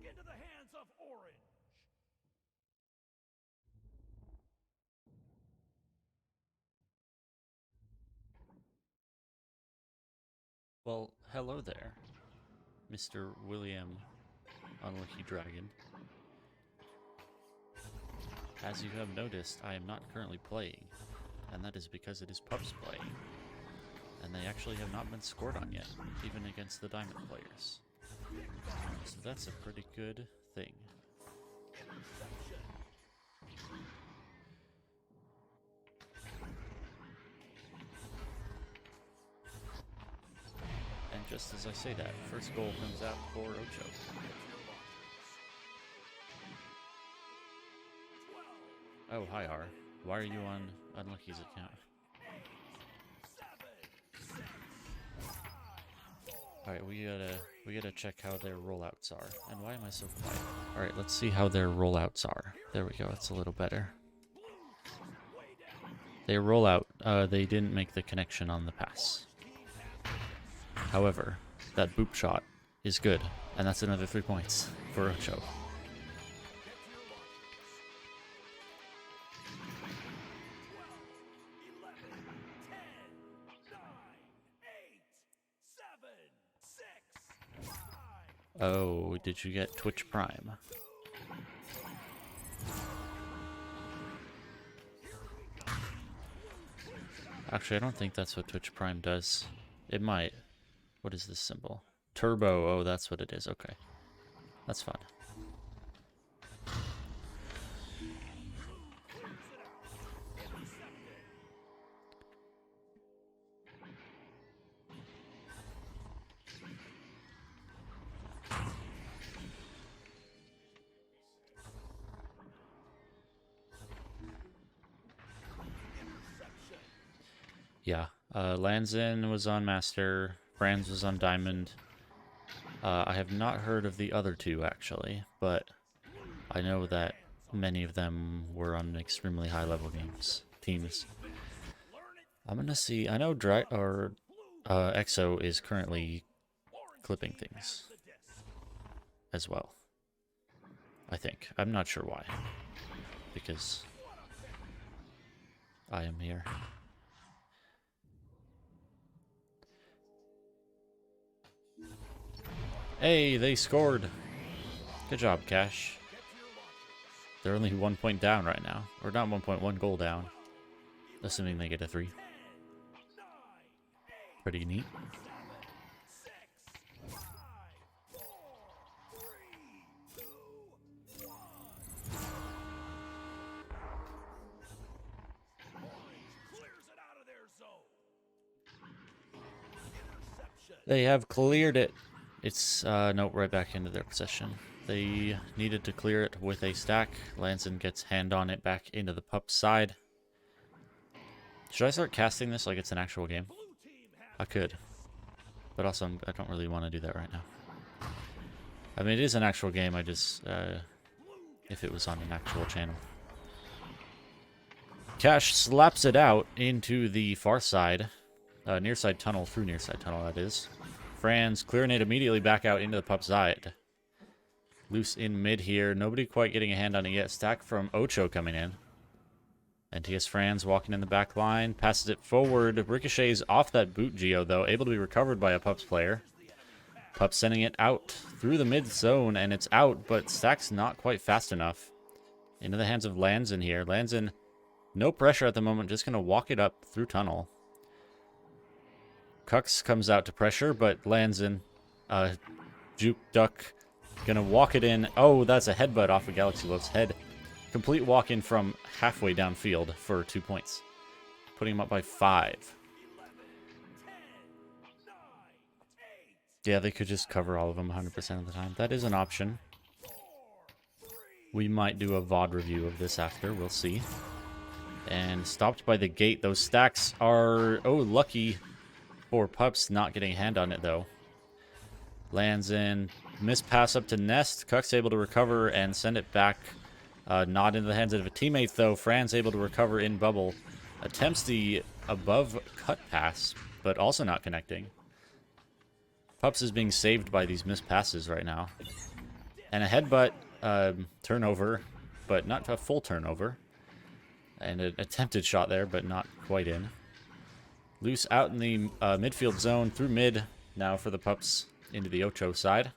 Into the hands of orange. Well, hello there, Mr. William Unlucky Dragon. As you have noticed, I am not currently playing, and that is because it is Pups playing, and they actually have not been scored on yet, even against the Diamond players. So that's a pretty good thing. And just as I say that, first goal comes out for Ocho. Oh, hi R. Why are you on Unlucky's account? Alright, we gotta check how their rollouts are. And why am I so quiet? Alright, let's see how their rollouts are. There we go, it's a little better. Their rollout, they didn't make the connection on the pass. However, that boop shot is good, and that's another 3 points for Ocho. Oh, did you get Twitch Prime? Actually, I don't think that's what Twitch Prime does. It might. What is this symbol? Turbo. Oh, that's what it is. Okay. That's fine. Yeah. Lanzin was on Master. Franz was on Diamond. I have not heard of the other two, actually, but I know that many of them were on extremely high-level teams. I'm gonna see. I know Exo is currently clipping things as well. I think. I'm not sure why. Because I am here. Hey, they scored. Good job, Cash. They're only 1 point down right now. Or not 1 point, 1 goal down. Assuming they get a 3. Pretty neat. They have cleared it. It's, no, right back into their possession. They needed to clear it with a stack. Lanson gets hand on it back into the Pup's side. Should I start casting this like it's an actual game? I could. But also, I don't really want to do that right now. I mean, it is an actual game, I just, if it was on an actual channel. Cash slaps it out into the far side. Near side tunnel, through near side tunnel, that is. Franz clearing it immediately back out into the Pup's side. Loose in mid here. Nobody quite getting a hand on it yet. Stack from Ocho coming in. And TS Franz walking in the back line. Passes it forward. Ricochets off that boot Geo, though. Able to be recovered by a Pups player. Pup sending it out through the mid zone, and it's out, but Stack's not quite fast enough. Into the hands of Lanzin here. Lanzin, no pressure at the moment, just going to walk it up through tunnel. Kux comes out to pressure, but Lanzin, Juke Duck, going to walk it in. Oh, that's a headbutt off of Galaxy Love's head. Complete walk-in from halfway downfield for 2 points. Putting him up by 5. Yeah, they could just cover all of them 100% of the time. That is an option. We might do a VOD review of this after. We'll see. And stopped by the gate. Those stacks are... Oh, lucky for Pups not getting a hand on it, though. Lands in. Missed pass up to Nest. Cuck's able to recover and send it back. Not into the hands of a teammate, though. Fran's able to recover in bubble. Attempts the above cut pass, but also not connecting. Pups is being saved by these missed passes right now. And a headbutt turnover, but not a full turnover. And an attempted shot there, but not quite in. Loose out in the midfield zone through mid now for the Pups into the Ocho side.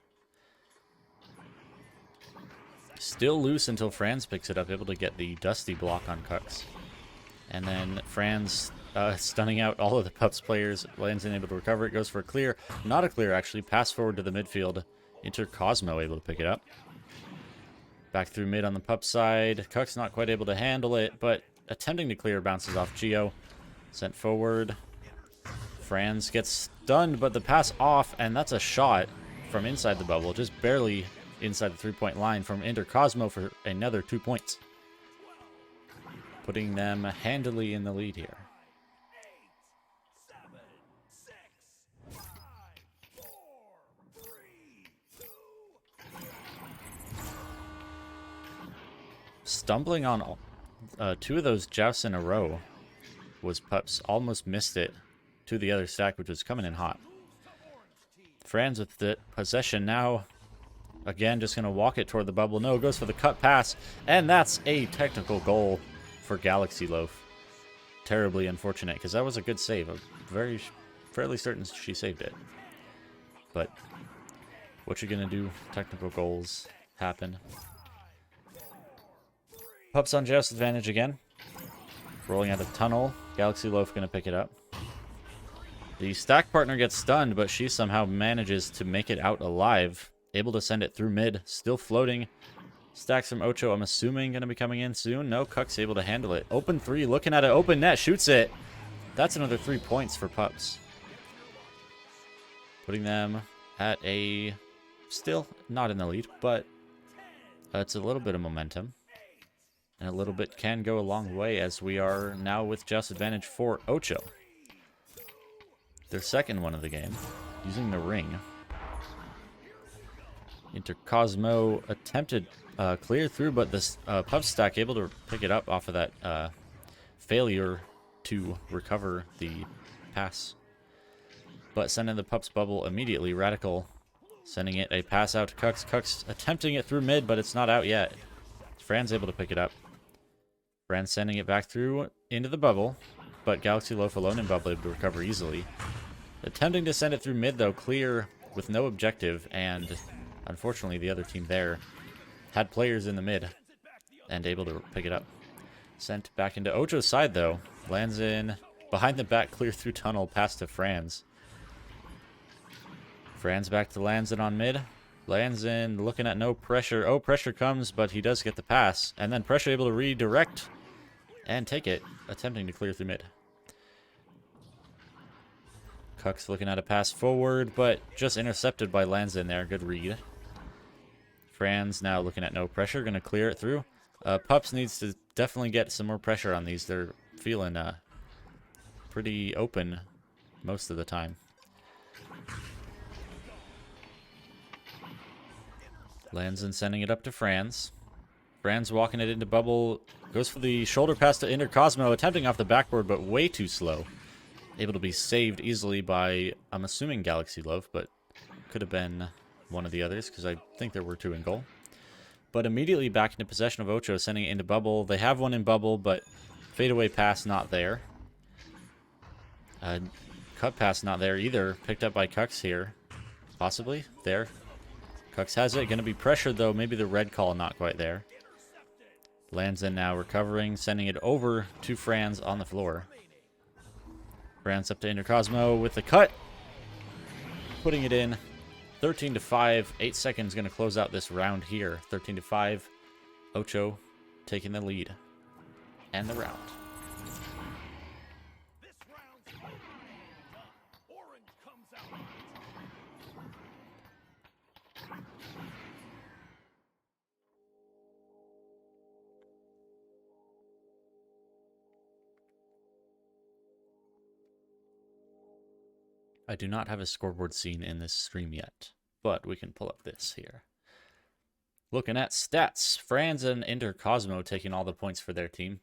Still loose until Franz picks it up, able to get the Dusty block on Kux. And then Franz stunning out all of the Pups players. Lands able to recover it, goes for a clear. Not a clear, actually. Pass forward to the midfield. Inter Cosmo able to pick it up. Back through mid on the Pup side. Kux not quite able to handle it, but attempting to clear, bounces off Geo. Sent forward. Franz gets stunned, but the pass off, and that's a shot from inside the bubble. Just barely inside the three-point line from Inter Cosmo for another 2 points. Putting them handily in the lead here. 8, 7, 6, 5, 4, 3, 2. Stumbling on 2 of those jousts in a row was Pups. Almost missed it to the other stack, which was coming in hot. Franz with the possession now. Again, just going to walk it toward the bubble. No, goes for the cut pass. And that's a technical goal for Galaxy Loaf. Terribly unfortunate, because that was a good save. I'm fairly certain she saved it. But what you're going to do, technical goals happen. Pups on Joust advantage again. Rolling out of tunnel. Galaxy Loaf going to pick it up. The stack partner gets stunned, but she somehow manages to make it out alive. Able to send it through mid. Still floating. Stacks from Ocho, I'm assuming, going to be coming in soon. No, Cuck's able to handle it. Open 3, looking at it. Open net, shoots it. That's another 3 points for Pups. Putting them at a... Still not in the lead, but it's a little bit of momentum. And a little bit can go a long way, as we are now with just advantage for Ocho. Their second one of the game, using the ring. Inter Cosmo attempted clear through, but this Pup stack able to pick it up off of that failure to recover the pass. But sending the Pups bubble immediately. Radical sending it a pass out to Cux. Cux attempting it through mid, but it's not out yet. Fran's able to pick it up. Fran sending it back through into the bubble, but Galaxy Loaf alone in bubble able to recover easily. Attempting to send it through mid, though, clear with no objective, and unfortunately the other team there had players in the mid and able to pick it up. Sent back into Ocho's side, though. Lands in behind the back, clear through tunnel, pass to Franz. Franz back to Lands in on mid. Lands in, looking at no pressure. Oh, pressure comes, but he does get the pass. And then pressure able to redirect and take it, attempting to clear through mid. Cuck's looking at a pass forward, but just intercepted by Lands in there. Good read. Franz now looking at no pressure, going to clear it through. Pups needs to definitely get some more pressure on these. They're feeling pretty open most of the time. Lands in, sending it up to Franz. Franz walking it into bubble. Goes for the shoulder pass to Inter Cosmo, attempting off the backboard, but way too slow. Able to be saved easily by, I'm assuming, Galaxy Love, but could have been one of the others, because I think there were 2 in goal. But immediately back into possession of Ocho, sending it into bubble. They have one in bubble, but fadeaway pass not there. Cut pass not there either. Picked up by Cux here. Possibly. There. Cux has it. Going to be pressured, though. Maybe the red call not quite there. Lands in now, recovering, sending it over to Franz on the floor. Franz up to Intercosmo with the cut. Putting it in. 13-5. 8 seconds going to close out this round here. 13-5. Ocho taking the lead. And the round. This round's over. Orange comes out. I do not have a scoreboard scene in this stream yet, but we can pull up this here. Looking at stats, Franz and Intercosmo taking all the points for their team.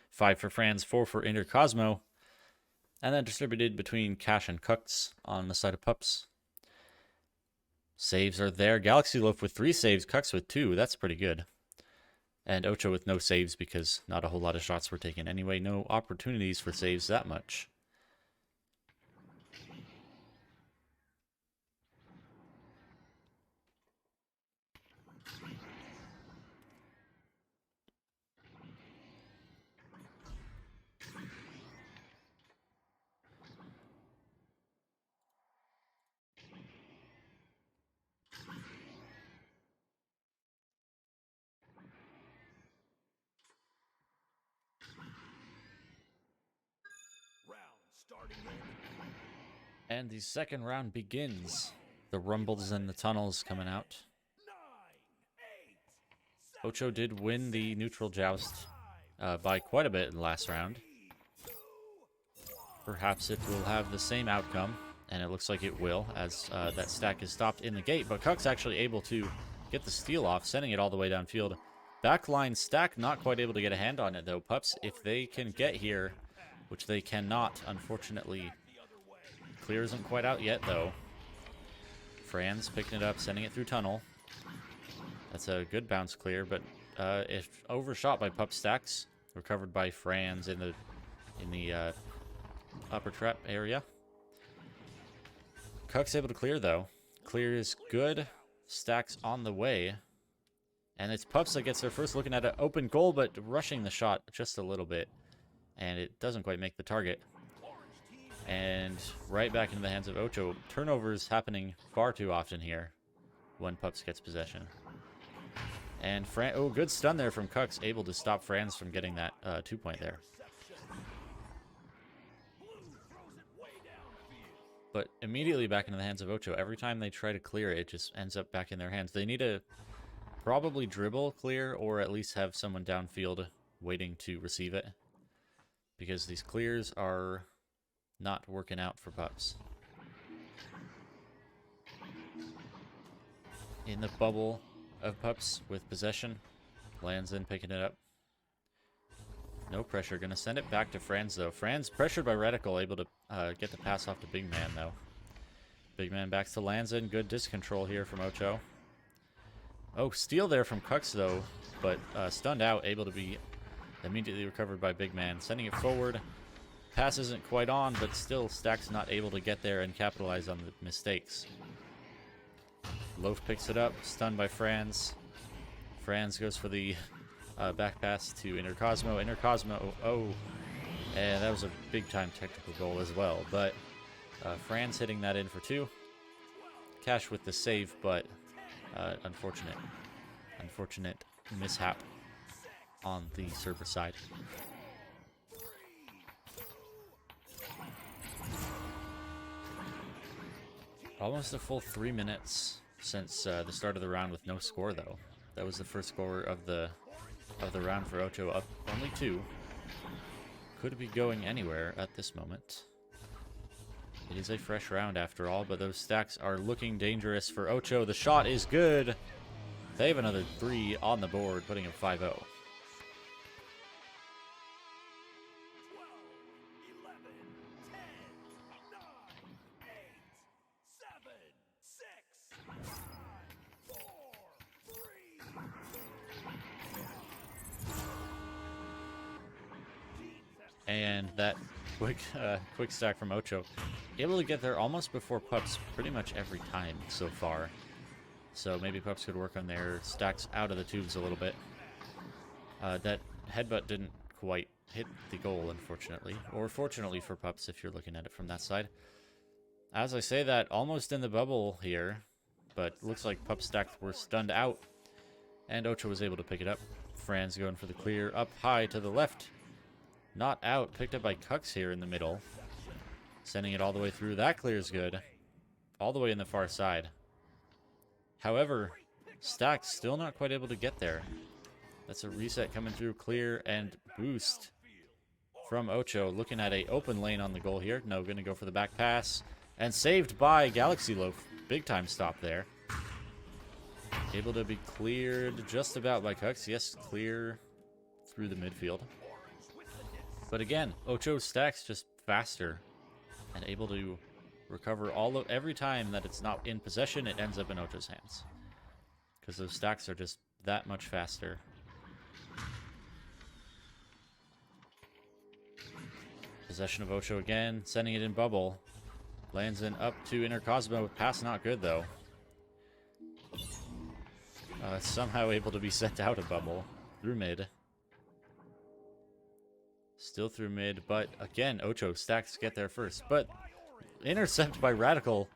5 for Franz, 4 for Intercosmo, and then distributed between Cash and Cux on the side of Pups. Saves are there. Galaxy Loaf with 3 saves, Cux with 2. That's pretty good. And Ocho with no saves because not a whole lot of shots were taken anyway. No opportunities for saves that much. And the second round begins. The rumbles and the tunnels coming out. Ocho did win the neutral joust by quite a bit in the last round. Perhaps it will have the same outcome, and it looks like it will, as that stack is stopped in the gate. But Cux actually able to get the steal off, sending it all the way downfield. Backline stack not quite able to get a hand on it, though. Pups, if they can get here, which they cannot, unfortunately. Clear isn't quite out yet, though. Franz picking it up, sending it through tunnel. That's a good bounce clear, but if overshot by Pup stacks, recovered by Franz in the upper trap area. Cux able to clear, though. Clear is good. Stacks on the way. And it's Pups that gets their first looking at an open goal, but rushing the shot just a little bit. And it doesn't quite make the target. And right back into the hands of Ocho. Turnovers happening far too often here when Pups gets possession. And good stun there from Cux, able to stop Franz from getting that 2-point there. But immediately back into the hands of Ocho. Every time they try to clear it, just ends up back in their hands. They need to probably dribble clear, or at least have someone downfield waiting to receive it. Because these clears are not working out for Pups. In the bubble of Pups with possession. Lands in, picking it up. No pressure. Going to send it back to Franz, though. Franz, pressured by Reticle, able to get the pass off to Big Man, though. Big Man back to Lanzin. Good disc control here from Ocho. Oh, steal there from Cux, though. But stunned out, able to be immediately recovered by Big Man. Sending it forward. Pass isn't quite on, but still Stack's not able to get there and capitalize on the mistakes. Loaf picks it up. Stunned by Franz. Franz goes for the back pass to Intercosmo. Intercosmo, oh. And that was a big-time technical goal as well. But Franz hitting that in for 2. Cash with the save, but unfortunate mishap on the server side. Almost a full 3 minutes since the start of the round with no score, though. That was the first score of the round for Ocho, up only 2. Could be going anywhere at this moment. It is a fresh round after all, but those stacks are looking dangerous for Ocho. The shot is good. They have another 3 on the board, putting him 5-0. And that quick stack from Ocho. Able to get there almost before Pups pretty much every time so far. So maybe Pups could work on their stacks out of the tubes a little bit. That headbutt didn't quite hit the goal, unfortunately. Or fortunately for Pups, if you're looking at it from that side. As I say that, almost in the bubble here. But looks like Pups stacks were stunned out. And Ocho was able to pick it up. Franz going for the clear. Up high to the left. Not out. Picked up by Cucks here in the middle. Sending it all the way through. That clear's good. All the way in the far side. However, Stack's still not quite able to get there. That's a reset coming through. Clear and boost from Ocho. Looking at a open lane on the goal here. No, going to go for the back pass. And saved by Galaxy Loaf. Big time stop there. Able to be cleared just about by Cucks. Yes, clear through the midfield. But again, Ocho's stacks just faster. And able to recover every time that it's not in possession, it ends up in Ocho's hands. Because those stacks are just that much faster. Possession of Ocho again, sending it in bubble. Lands in up to Inner Cosmo. Pass not good though. Somehow able to be sent out of bubble through mid. Still through mid, but again, Ocho stacks get there first. But intercept by Radical.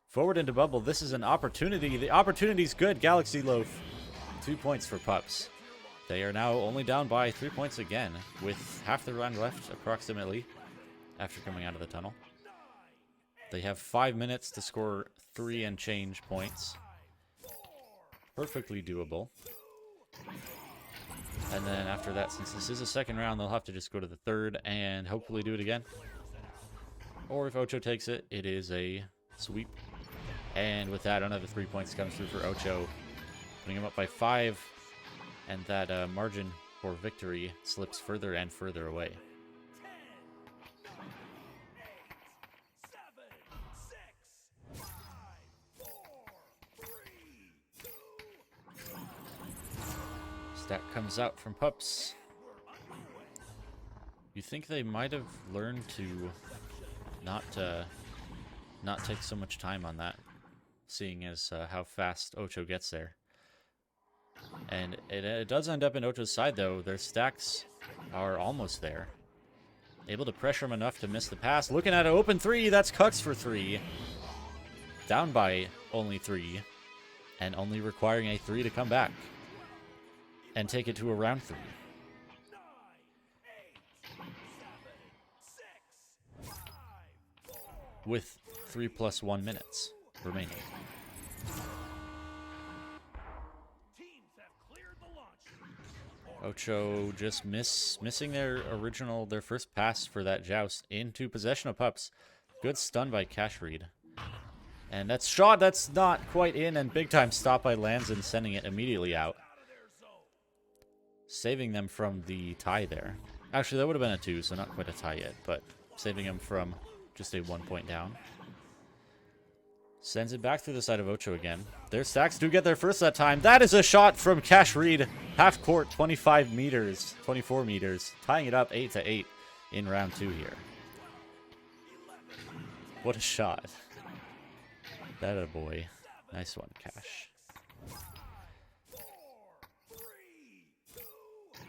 Forward into bubble. This is an opportunity. The opportunity's good. Galaxy Loaf. 2 points for Pups. They are now only down by 3 points again, with half the round left, approximately, after coming out of the tunnel. They have 5 minutes to score 3 and change points. Perfectly doable. And then after that, since this is a second round, they'll have to just go to the third and hopefully do it again. Or if Ocho takes it, it is a sweep. And with that, another 3 points comes through for Ocho, putting him up by 5. And that margin for victory slips further and further away. 10, 9, 8, 7, 6, 5, 4, 3, 2, 1. Stack comes out from Pups. You think they might have learned to not take so much time on that, seeing as how fast Ocho gets there. And it does end up in Ocho's side, though. Their stacks are almost there. Able to pressure him enough to miss the pass. Looking at an open 3. That's Cucks for 3. Down by only 3. And only requiring a 3 to come back. And take it to a round 3. 9, 8, 7, 6, 5, 4. With 3 plus 1 minutes remaining. Ocho just missing their first pass for that joust into possession of Pups. Good stun by Cash Reed. And that's shot, that's not quite in, and big time stop by Lanzin, sending it immediately out. Saving them from the tie there. Actually, that would have been a 2, so not quite a tie yet, but saving them from just a 1 point down. Sends it back through the side of Ocho again. Their stacks do get there first that time. That is a shot from Cash Reed. Half court, 25 meters, 24 meters. Tying it up 8-8 in round 2 here. What a shot. That a boy. Nice one, Cash.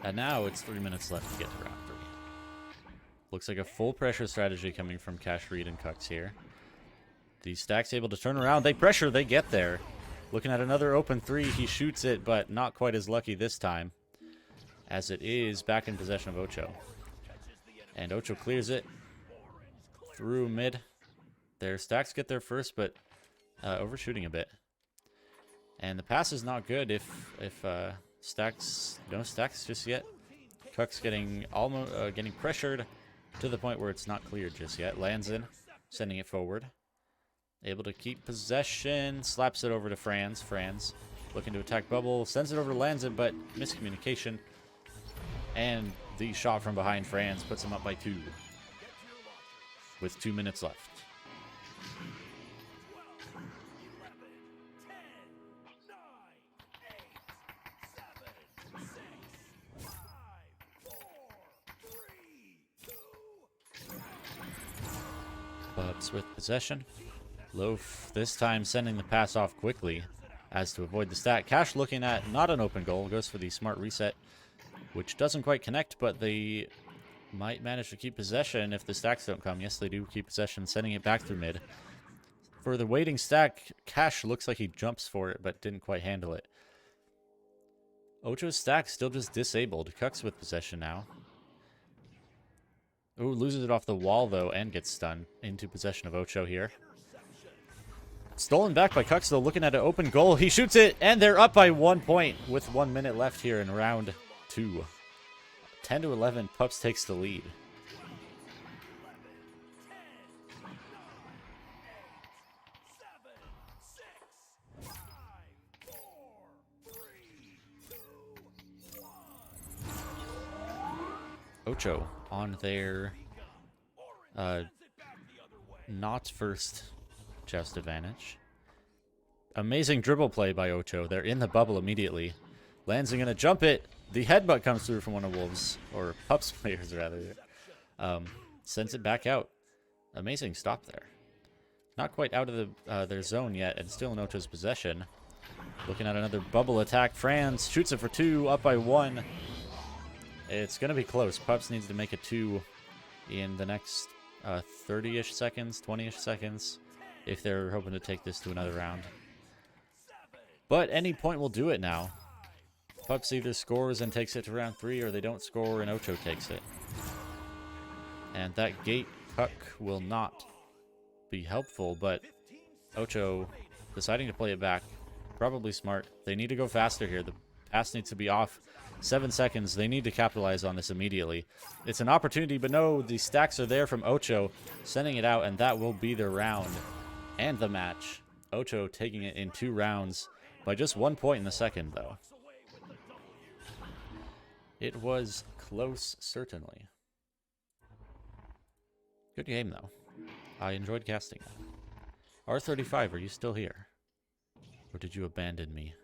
And now it's 3 minutes left to get to round 3. Looks like a full pressure strategy coming from Cash Reed and Cucks here. The stack's able to turn around. They pressure. They get there. Looking at another open 3. He shoots it, but not quite as lucky this time, as it is back in possession of Ocho. And Ocho clears it through mid. Their stacks get there first, but overshooting a bit. And the pass is not good if stacks, no stacks just yet. Cucks getting almost getting pressured to the point where it's not cleared just yet. Lands in, sending it forward. Able to keep possession, slaps it over to Franz. Franz looking to attack bubble, sends it over to Lanzin, but miscommunication. And the shot from behind Franz puts him up by 2 with 2 minutes left. 12, 11, 10, 9, 8, 7, 6, 5, 4, 3, 2, 1. Bubs with possession. Loaf this time sending the pass off quickly as to avoid the stack. Cash looking at not an open goal. Goes for the smart reset, which doesn't quite connect, but they might manage to keep possession if the stacks don't come. Yes, they do keep possession, sending it back through mid. For the waiting stack, Cash looks like he jumps for it, but didn't quite handle it. Ocho's stack still just disabled. Cucks with possession now. Ooh, loses it off the wall, though, and gets stunned into possession of Ocho here. Stolen back by Cucks, though, looking at an open goal. He shoots it, and they're up by 1 point with 1 minute left here in round 2. 10 to 11, Pups takes the lead. Ocho on their not first joust advantage. Amazing dribble play by Ocho. They're in the bubble immediately. Lansing gonna jump it. The headbutt comes through from one of Wolves, or Pups players rather. Sends it back out. Amazing stop there. Not quite out of their zone yet, and still in Ocho's possession. Looking at another bubble attack. Franz shoots it for 2, up by 1. It's going to be close. Pups needs to make a 2 in the next 30-ish seconds, 20-ish seconds, if they're hoping to take this to another round. But any point will do it now. Pups either scores and takes it to round 3, or they don't score and Ocho takes it. And that gate cuck will not be helpful, but Ocho deciding to play it back. Probably smart. They need to go faster here. The pass needs to be off. 7 seconds. They need to capitalize on this immediately. It's an opportunity, but no, the stacks are there from Ocho, sending it out, and that will be their round and the match. Ocho taking it in 2 rounds by just 1 point in the second, though. It was close, certainly. Good game, though. I enjoyed casting. R35, are you still here? Or did you abandon me?